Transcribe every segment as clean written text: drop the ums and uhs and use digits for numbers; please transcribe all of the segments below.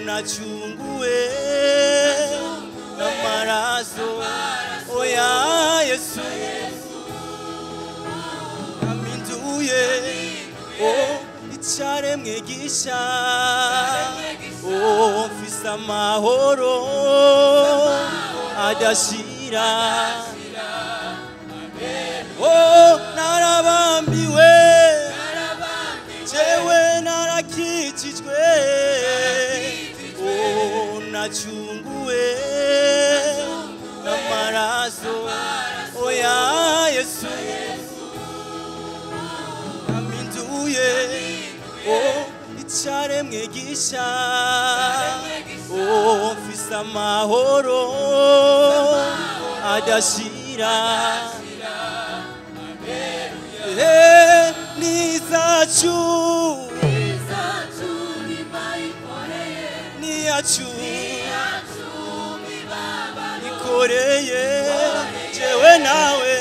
Nachunguwe n'amaraso oya Yesu aminduye icyaremwe gisha mfise amahoro adashira narabambiwe jewe narakijijwe nachunguwe n'amaraso oya Yesu aminduye icyaremwe gisha mfise amahoro adashira nizacu ikoreye jewe nawe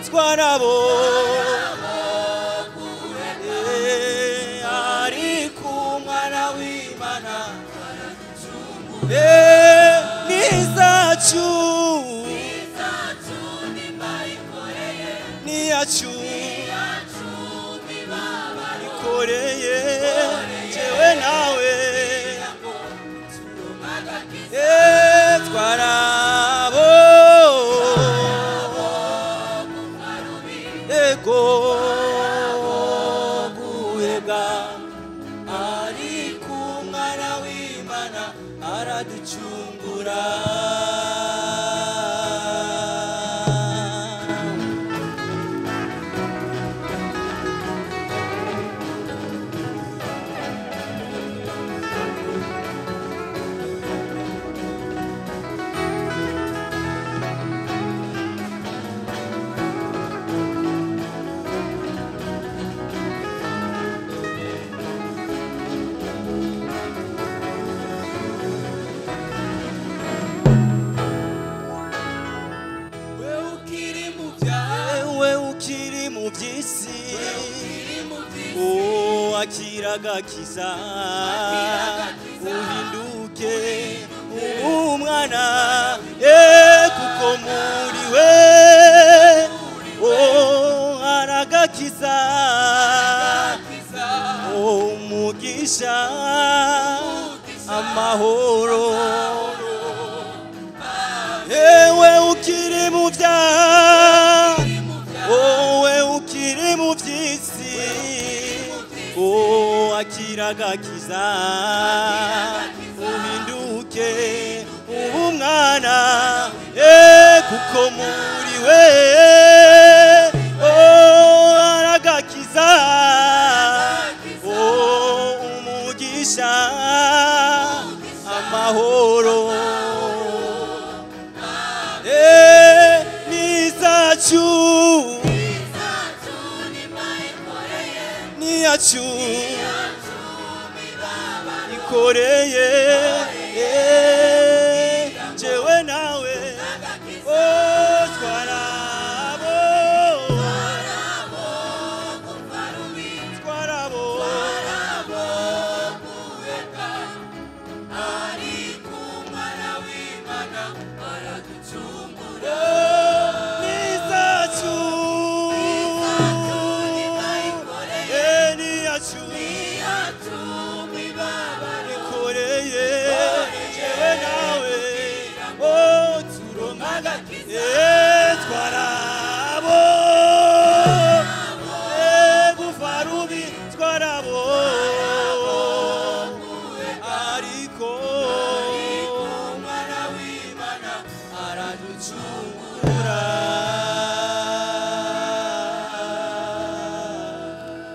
twarabo ariko umwana w'Imana nizacu niyacu ikoreye jewe nawe twarabo ego guhebwa ariko umwana w'Imana araducungura akiragakiza uhinduke umwana kuko muriwe aragakiza umugisha amahoro ewe ukiri mu byaha wowe ukiri mu by'isi akiragakiza uhinduke umwana kuko muriwe aragakiza umugisha amahoro nizacu yacu ikoreye